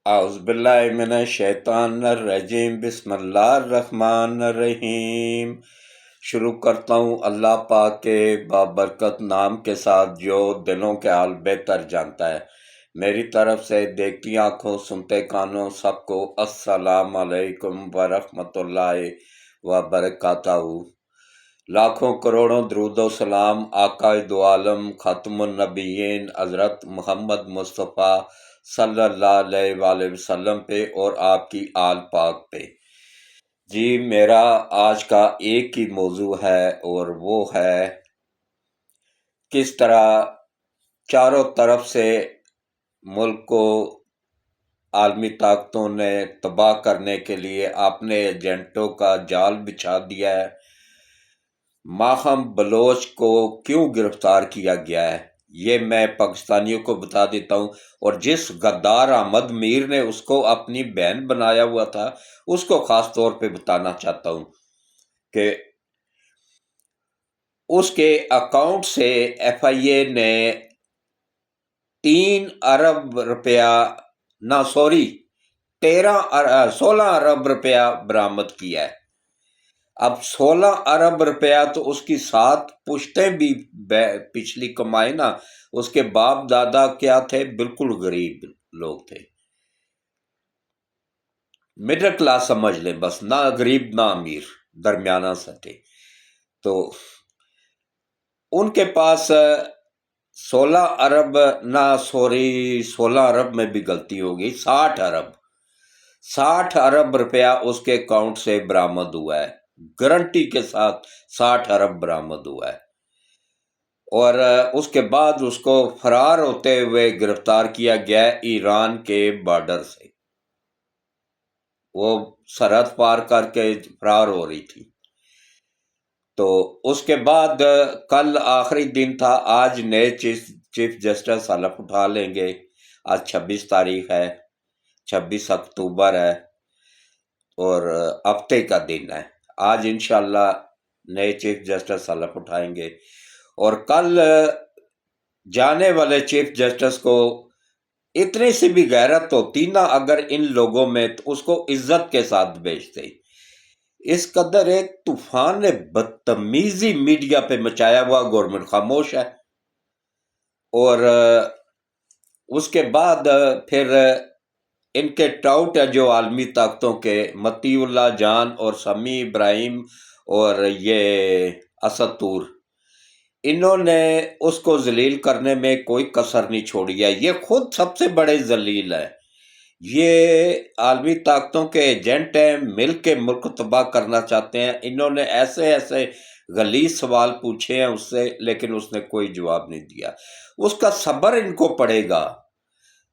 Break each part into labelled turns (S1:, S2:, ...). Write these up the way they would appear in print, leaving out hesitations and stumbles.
S1: اعوذ باللہ من الشیطان الرجیم، بسم اللہ الرحمن الرحیم۔ شروع کرتا ہوں اللہ پاک کے بابرکت نام کے ساتھ جو دلوں کے حال بہتر جانتا ہے۔ میری طرف سے دیکھتی آنکھوں سنتے کانوں سب کو السلام علیکم ورحمۃ اللہ وبرکاتہ۔ لاکھوں کروڑوں درود و سلام آقا دو عالم خاتم النبیین حضرت محمد مصطفیٰ صلی اللہ علیہ وآلہ وسلم پہ اور آپ کی آل پاک پہ۔ جی میرا آج کا ایک ہی موضوع ہے اور وہ ہے کس طرح چاروں طرف سے ملک کو عالمی طاقتوں نے تباہ کرنے کے لیے اپنے ایجنٹوں کا جال بچھا دیا ہے۔ ماہم بلوچ کو کیوں گرفتار کیا گیا ہے یہ میں پاکستانیوں کو بتا دیتا ہوں، اور جس غدار احمد میر نے اس کو اپنی بہن بنایا ہوا تھا اس کو خاص طور پہ بتانا چاہتا ہوں کہ اس کے اکاؤنٹ سے ایف آئی اے نے 3 ارب روپیہ 16 ارب روپیہ برآمد کیا ہے۔ اب 16 ارب روپیہ تو اس کی 7 پشتیں بھی پچھلی کمائی نا۔ اس کے باپ دادا کیا تھے؟ بالکل غریب لوگ تھے، مڈل کلاس سمجھ لیں، بس نہ غریب نہ امیر، درمیانہ سا تھے۔ تو ان کے پاس 16 ارب 16 ارب میں بھی غلطی ہو گئی، 60 ارب روپیہ اس کے اکاؤنٹ سے برآمد ہوا ہے، گارنٹی کے ساتھ 60 ارب برآمد ہوا ہے۔ اور اس کے بعد اس کو فرار ہوتے ہوئے گرفتار کیا گیا ایران کے بارڈر سے، وہ سرحد پار کر کے فرار ہو رہی تھی۔ تو اس کے بعد کل آخری دن تھا، آج نئے چیف جسٹس حلف اٹھا لیں گے۔ آج 26 تاریخ ہے، 26 اکتوبر ہے اور ہفتے کا دن ہے۔ آج انشاءاللہ نئے چیف جسٹس حلف اٹھائیں گے، اور کل جانے والے چیف جسٹس کو اتنی سی بھی غیرت ہوتی نا اگر ان لوگوں میں، تو اس کو عزت کے ساتھ بھیجتے۔ اس قدر ایک طوفان بدتمیزی میڈیا پہ مچایا ہوا، گورنمنٹ خاموش ہے۔ اور اس کے بعد پھر ان کے ٹاؤٹ ہے جو عالمی طاقتوں کے، متی اللہ جان اور سمیع ابراہیم اور یہ اسد طور، انہوں نے اس کو ذلیل کرنے میں کوئی کسر نہیں چھوڑی ہے۔ یہ خود سب سے بڑے ذلیل ہے، یہ عالمی طاقتوں کے ایجنٹ ہیں، مل کے ملک تباہ کرنا چاہتے ہیں۔ انہوں نے ایسے ایسے غلیظ سوال پوچھے ہیں اس سے، لیکن اس نے کوئی جواب نہیں دیا۔ اس کا صبر ان کو پڑے گا،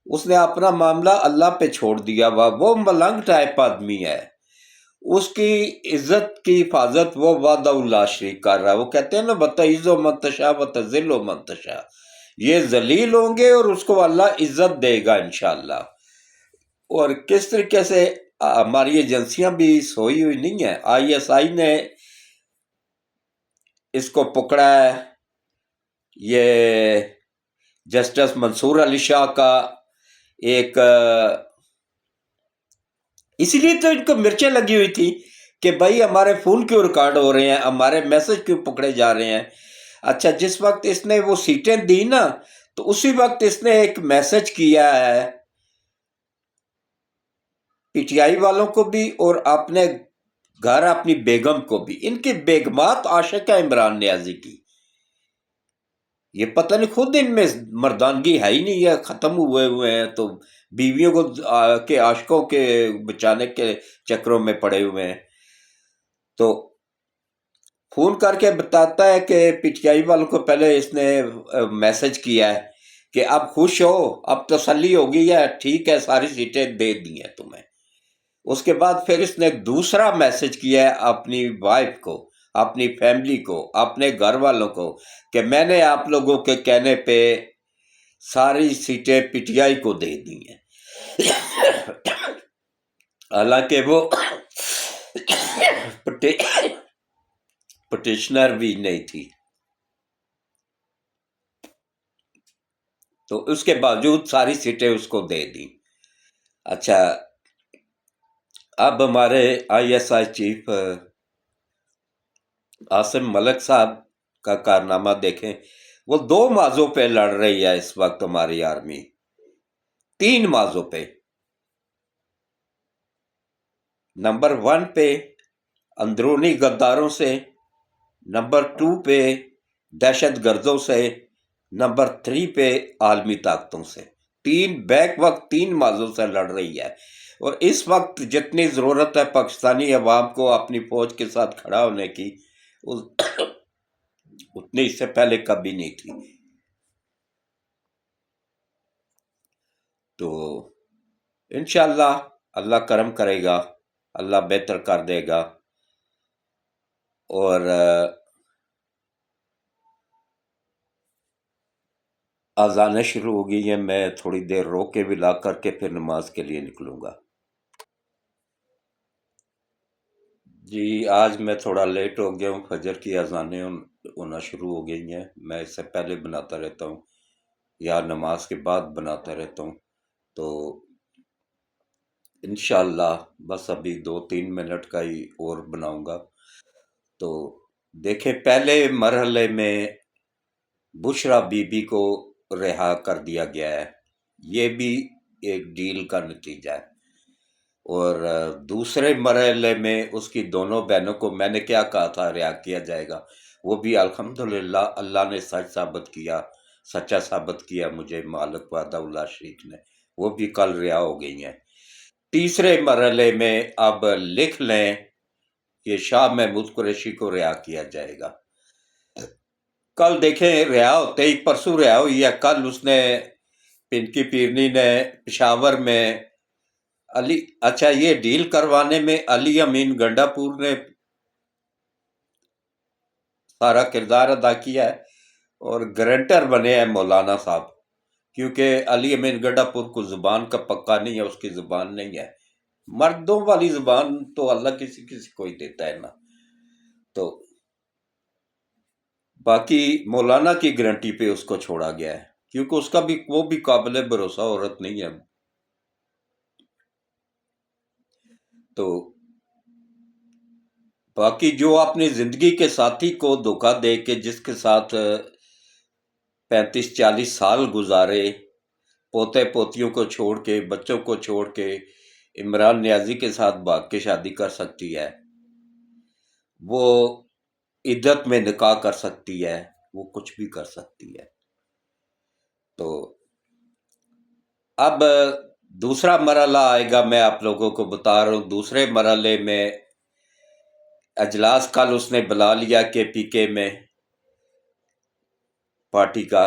S1: اس نے اپنا معاملہ اللہ پہ چھوڑ دیا ہوا، وہ ملنگ ٹائپ آدمی ہے۔ اس کی عزت کی حفاظت وہ وحدہ لا شریک کر رہا ہے۔ وہ کہتے ہیں نا بتعز و منتشا بتذل و منتشا، یہ ذلیل ہوں گے اور اس کو اللہ عزت دے گا انشاءاللہ۔ اور کس طریقے سے ہماری ایجنسیاں بھی سوئی ہوئی نہیں ہیں۔ آئی ایس آئی نے اس کو پکڑا ہے، یہ جسٹس منصور علی شاہ کا ایک، اسی لیے تو ان کو مرچیں لگی ہوئی تھی کہ بھائی ہمارے فون کیوں ریکارڈ ہو رہے ہیں، ہمارے میسج کیوں پکڑے جا رہے ہیں۔ اچھا، جس وقت اس نے وہ سیٹیں دی نا، تو اسی وقت اس نے ایک میسج کیا ہے پی ٹی آئی والوں کو بھی اور اپنے گھر اپنی بیگم کو بھی۔ ان کی بیگمات عاشق ہے عمران نیازی کی، یہ پتہ نہیں خود ان میں مردانگی ہے ہی نہیں ہے، ختم ہوئے ہیں، تو بیویوں کو کے عاشقوں کے بچانے کے چکروں میں پڑے ہوئے ہیں۔ تو فون کر کے بتاتا ہے کہ پی ٹی آئی والوں کو پہلے اس نے میسج کیا ہے کہ اب خوش ہو، اب تسلی ہو گئی ہے، ٹھیک ہے، ساری سیٹیں دے دی ہیں تمہیں۔ اس کے بعد پھر اس نے ایک دوسرا میسج کیا ہے اپنی وائف کو، اپنی فیملی کو، اپنے گھر والوں کو، کہ میں نے آپ لوگوں کے کہنے پہ ساری سیٹیں پی ٹی آئی کو دے دی ہیں، حالانکہ وہ پٹیشنر بھی نہیں تھی۔ تو اس کے باوجود ساری سیٹیں اس کو دے دی۔ اچھا، اب ہمارے ISI چیف عاصم ملک صاحب کا کارنامہ دیکھیں. وہ 2 موضوع پہ لڑ رہی ہے اس وقت ہماری آرمی، 3 موضوع پہ. نمبر 1 پہ اندرونی غداروں سے، نمبر 2 پہ دہشت گردوں سے، نمبر 3 پہ عالمی طاقتوں سے. بیک وقت 3 موضوع سے لڑ رہی ہے. اور اس وقت جتنی ضرورت ہے پاکستانی عوام کو اپنی فوج کے ساتھ کھڑا ہونے کی، اتنی اس سے پہلے کبھی نہیں تھی. تو انشاءاللہ اللہ کرم کرے گا، اللہ بہتر کر دے گا. اور اذانیں شروع ہو گئی ہیں، میں تھوڑی دیر روک کے ولا کر کے پھر نماز کے لیے نکلوں گا. جی آج میں تھوڑا لیٹ ہو گیا ہوں، فجر کی اذانیں ہونا شروع ہو گئی ہیں. میں اس سے پہلے بناتا رہتا ہوں یا نماز کے بعد بناتا رہتا ہوں. تو انشاءاللہ بس ابھی 2-3 منٹ کا ہی اور بناؤں گا. تو دیکھیں، پہلے مرحلے میں بشرا بی بی کو رہا کر دیا گیا ہے، یہ بھی ایک ڈیل کا نتیجہ ہے. اور دوسرے مرحلے میں اس کی دونوں بہنوں کو میں نے کیا کہا تھا رہا کیا جائے گا، وہ بھی الحمدللہ اللہ نے سچا ثابت کیا مجھے مالک وعدہ اللہ شریک نے، وہ بھی کل رہا ہو گئی ہیں. تیسرے مرحلے میں اب لکھ لیں کہ شاہ محمود قریشی کو رہا کیا جائے گا. کل دیکھیں رہا ہوتے ہی، پرسوں رہا ہوئی ہے، کل اس نے پنکی پیرنی نے پشاور میں اچھا یہ ڈیل کروانے میں علی امین گنڈا پور نے سارا کردار ادا کیا ہے، اور گرنٹر بنے ہیں مولانا صاحب، کیونکہ علی امین گنڈا پور کو زبان کا پکا نہیں ہے، اس کی زبان نہیں ہے. مردوں والی زبان تو اللہ کسی کسی کو ہی دیتا ہے نا. تو باقی مولانا کی گارنٹی پہ اس کو چھوڑا گیا ہے، کیونکہ اس کا بھی وہ بھی قابل بھروسہ عورت نہیں ہے. تو باقی جو اپنی زندگی کے ساتھی کو دھوکہ دے کے جس کے ساتھ 35-40 سال گزارے، پوتے پوتیوں کو چھوڑ کے، بچوں کو چھوڑ کے عمران نیازی کے ساتھ بھاگ کے شادی کر سکتی ہے، وہ عدت میں نکاح کر سکتی ہے، وہ کچھ بھی کر سکتی ہے. تو اب دوسرا مرحلہ آئے گا، میں آپ لوگوں کو بتا رہا ہوں. دوسرے مرحلے میں اجلاس کل اس نے بلا لیا کہ PK میں پارٹی کا،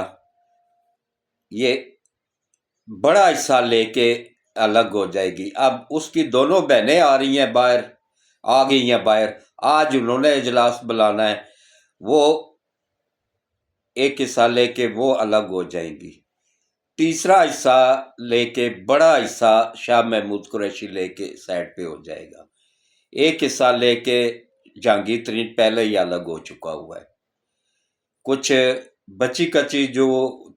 S1: یہ بڑا حصہ لے کے الگ ہو جائے گی. اب اس کی دونوں بہنیں آ رہی ہیں باہر، آ گئی ہیں باہر، آج انہوں نے اجلاس بلانا ہے، وہ ایک حصہ لے کے وہ الگ ہو جائیں گی. تیسرا حصہ لے کے بڑا حصہ شاہ محمود قریشی لے کے سائڈ پہ ہو جائے گا. ایک حصہ لے کے جہانگیر ترین پہلے ہی الگ ہو چکا ہوا ہے. کچھ بچی کچی جو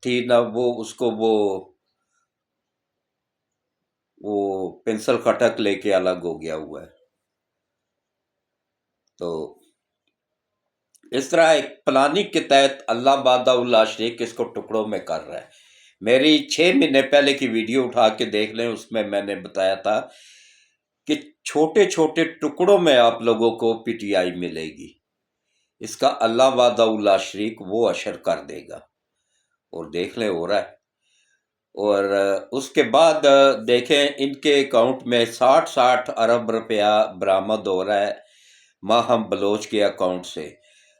S1: تھی نا، وہ اس کو وہ پنسل کھٹک لے کے الگ ہو گیا ہوا ہے. تو اس طرح ایک پلاننگ کے تحت اللہ بادہ اللہ شریک اس کو ٹکڑوں میں کر رہا ہے. میری 6 مہینے پہلے کی ویڈیو اٹھا کے دیکھ لیں، اس میں میں نے بتایا تھا کہ چھوٹے چھوٹے ٹکڑوں میں آپ لوگوں کو PTI ملے گی. اس کا اللہ وعدہ اللہ شریک وہ اشر کر دے گا، اور دیکھ لیں ہو رہا ہے. اور اس کے بعد دیکھیں ان کے اکاؤنٹ میں 60 ارب روپیہ برآمد ہو رہا ہے ماہم بلوچ کے اکاؤنٹ سے.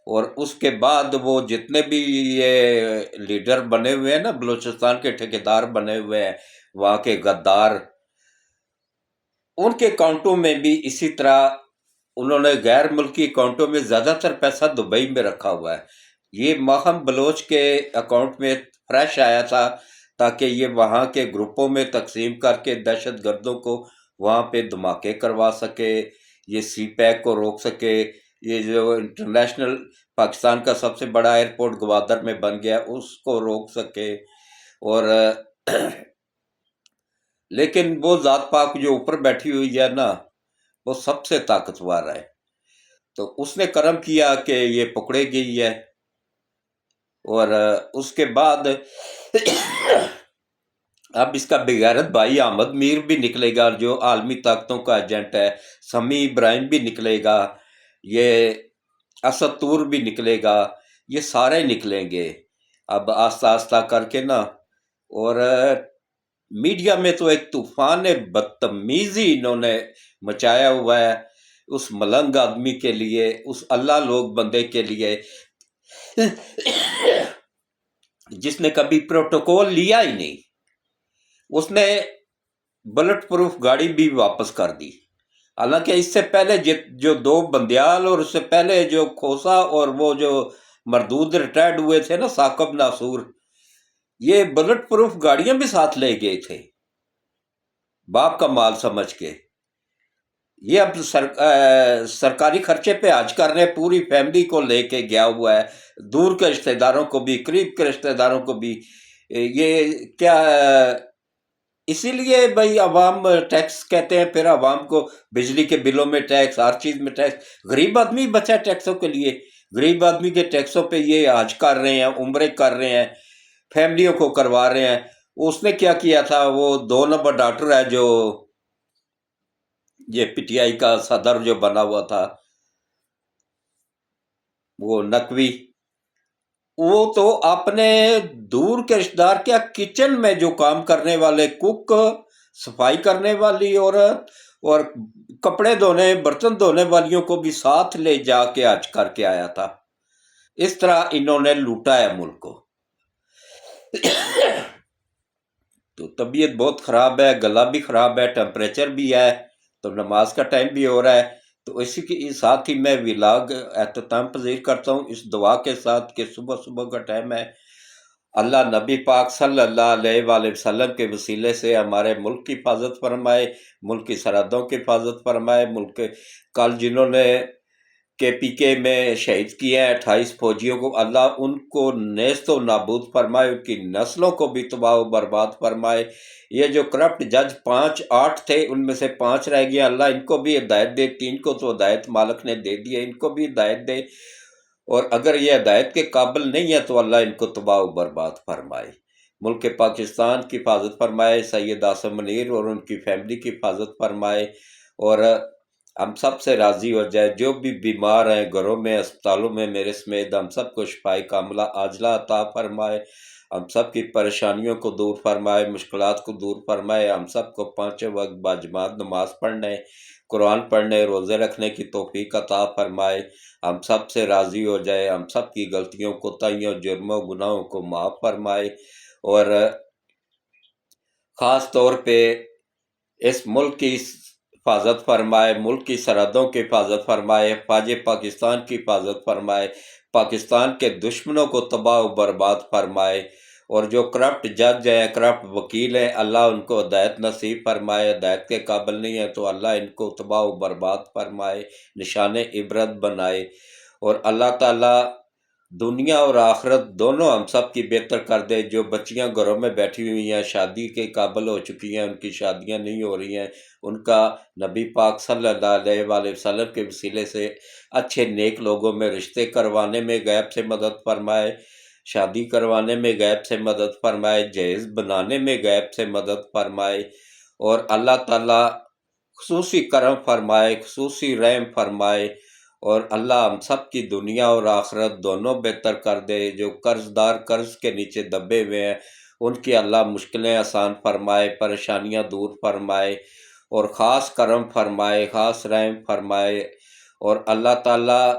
S1: اور اس کے بعد وہ جتنے بھی یہ لیڈر بنے ہوئے ہیں نا، بلوچستان کے ٹھیکیدار بنے ہوئے ہیں، وہاں کے غدار، ان کے اکاؤنٹوں میں بھی اسی طرح انہوں نے غیر ملکی اکاؤنٹوں میں زیادہ تر پیسہ دبئی میں رکھا ہوا ہے. یہ ماہم بلوچ کے اکاؤنٹ میں فریش آیا تھا تاکہ یہ وہاں کے گروپوں میں تقسیم کر کے دہشت گردوں کو وہاں پہ دھماکے کروا سکے، یہ CPEC کو روک سکے. یہ جو انٹرنیشنل پاکستان کا سب سے بڑا ایئرپورٹ گوادر میں بن گیا، اس کو روک سکے. اور لیکن وہ ذات پاک جو اوپر بیٹھی ہوئی ہے نا، وہ سب سے طاقتور ہے، تو اس نے کرم کیا کہ یہ پکڑے گئی ہے۔ اور اس کے بعد اب اس کا بغیرت بھائی احمد میر بھی نکلے گا، جو عالمی طاقتوں کا ایجنٹ ہے، سمیع ابراہیم بھی نکلے گا، یہ اسد طور بھی نکلے گا، یہ سارے نکلیں گے اب آہستہ آہستہ کر کے نا۔ اور میڈیا میں تو ایک طوفان بدتمیزی انہوں نے مچایا ہوا ہے اس ملنگ آدمی کے لیے، اس اللہ لوگ بندے کے لیے جس نے کبھی پروٹوکول لیا ہی نہیں۔ اس نے بلٹ پروف گاڑی بھی واپس کر دی، حالانکہ اس سے پہلے جو دو بندیال اور اس سے پہلے جو کھوسا اور وہ جو مردود ریٹائرڈ ہوئے تھے نا ثاقب ناصور، یہ بلٹ پروف گاڑیاں بھی ساتھ لے گئے تھے باپ کا مال سمجھ کے۔ یہ اب سرکاری خرچے پہ حج کرنے پوری فیملی کو لے کے گیا ہوا ہے، دور کے رشتہ داروں کو بھی، قریب کے رشتہ داروں کو بھی۔ یہ کیا اسی لیے بھائی عوام ٹیکس کہتے ہیں، پھر عوام کو بجلی کے بلوں میں ٹیکس، ہر چیز میں ٹیکس، غریب آدمی بچا ٹیکسوں کے لیے، غریب آدمی کے ٹیکسوں پہ یہ حج کر رہے ہیں، عمرے کر رہے ہیں، فیملیوں کو کروا رہے ہیں۔ اس نے کیا کیا تھا، وہ 2 نمبر ڈاکٹر ہے جو یہ پی ٹی آئی کا صدر جو بنا ہوا تھا، وہ نقوی، وہ تو اپنے دور کے رشتہ دار کیا کچن میں جو کام کرنے والے کک، صفائی کرنے والی عورت اور کپڑے دھونے برتن دھونے والیوں کو بھی ساتھ لے جا کے حج کر کے آیا تھا۔ اس طرح انہوں نے لوٹا ہے ملک کو۔ تو طبیعت بہت خراب ہے، گلا بھی خراب ہے، ٹمپریچر بھی ہے، تو نماز کا ٹائم بھی ہو رہا ہے، تو اسی کے ساتھ ہی میں ولاگ اختتام پذیر کرتا ہوں اس دعا کے ساتھ کہ صبح صبح کا ٹائم ہے، اللہ نبی پاک صلی اللہ علیہ وآلہ وسلم کے وسیلے سے ہمارے ملک کی حفاظت فرمائے، ملک کی سرحدوں کی حفاظت فرمائے، ملک کے کل جنہوں نے کے پی کے میں شہید کیے ہیں 28 فوجیوں کو، اللہ ان کو نیست و نابود فرمائے، ان کی نسلوں کو بھی تباہ و برباد فرمائے۔ یہ جو کرپٹ جج 8 تھے، ان میں سے 5 رہ گئے، اللہ ان کو بھی ہدایت دے، 3 کو تو ہدایت مالک نے دے دی ہے، ان کو بھی ہدایت دے، اور اگر یہ ہدایت کے قابل نہیں ہے تو اللہ ان کو تباہ و برباد فرمائے۔ ملک پاکستان کی حفاظت فرمائے، سید عاصم منیر اور ان کی فیملی کی حفاظت فرمائے، اور ہم سب سے راضی ہو جائے۔ جو بھی بیمار ہیں گھروں میں، اسپتالوں میں، میرے سمیت، ہم سب کو شفائے کاملہ عاجلہ عطا فرمائے، ہم سب کی پریشانیوں کو دور فرمائے، مشکلات کو دور فرمائے، ہم سب کو 5 وقت باجماعت نماز پڑھنے، قرآن پڑھنے، روزے رکھنے کی توفیق عطا فرمائے، ہم سب سے راضی ہو جائے، ہم سب کی غلطیوں کوتاہیوں جرموں گناہوں کو معاف فرمائے، اور خاص طور پہ اس ملک کی حفاظت فرمائے، ملک کی سرحدوں کی حفاظت فرمائے، فوج پاکستان کی حفاظت فرمائے، پاکستان کے دشمنوں کو تباہ و برباد فرمائے، اور جو کرپٹ جج ہیں، کرپٹ وکیل ہیں، اللہ ان کو ہدایت نصیب فرمائے، ہدایت کے قابل نہیں ہے تو اللہ ان کو تباہ و برباد فرمائے، نشان عبرت بنائے، اور اللہ تعالیٰ دنیا اور آخرت دونوں ہم سب کی بہتر کر دے۔ جو بچیاں گھروں میں بیٹھی ہوئی ہیں، شادی کے قابل ہو چکی ہیں، ان کی شادیاں نہیں ہو رہی ہیں، ان کا نبی پاک صلی اللہ علیہ وآلہ وسلم کے وسیلے سے اچھے نیک لوگوں میں رشتے کروانے میں غیب سے مدد فرمائے، شادی کروانے میں غیب سے مدد فرمائے، جہیز بنانے میں غیب سے مدد فرمائے، اور اللہ تعالیٰ خصوصی کرم فرمائے، خصوصی رحم فرمائے، اور اللہ ہم سب کی دنیا اور آخرت دونوں بہتر کر دے۔ جو قرض دار قرض کے نیچے دبے ہوئے ہیں، ان کی اللہ مشکلیں آسان فرمائے، پریشانیاں دور فرمائے، اور خاص کرم فرمائے، خاص رحم فرمائے، اور اللہ تعالیٰ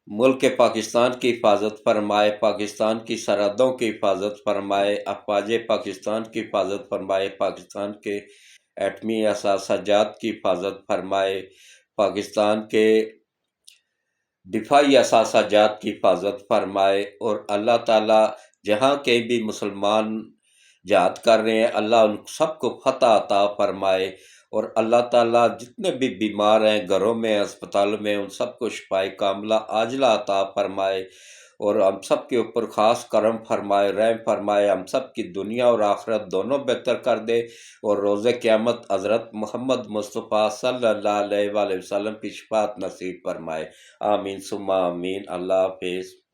S1: ملک پاکستان کی حفاظت فرمائے، پاکستان کی سرحدوں کی حفاظت فرمائے، افواج پاکستان کی حفاظت فرمائے، پاکستان کے ایٹمی اثاثہ جات کی حفاظت فرمائے، پاکستان کے دفاعی اثاثہ جات کی حفاظت فرمائے، اور اللہ تعالیٰ جہاں کہیں بھی مسلمان جہاد کر رہے ہیں، اللہ ان سب کو فتح عطا فرمائے، اور اللہ تعالیٰ جتنے بھی بیمار ہیں گھروں میں، اسپتالوں میں، ان سب کو شفائے کاملہ عاجلہ عطا فرمائے، اور ہم سب کے اوپر خاص کرم فرمائے، رحم فرمائے، ہم سب کی دنیا اور آخرت دونوں بہتر کر دے، اور روز قیامت حضرت محمد مصطفیٰ صلی اللہ علیہ وآلہ وسلم کی شفاعت نصیب فرمائے۔ آمین ثم آمین۔ اللہ حافظ۔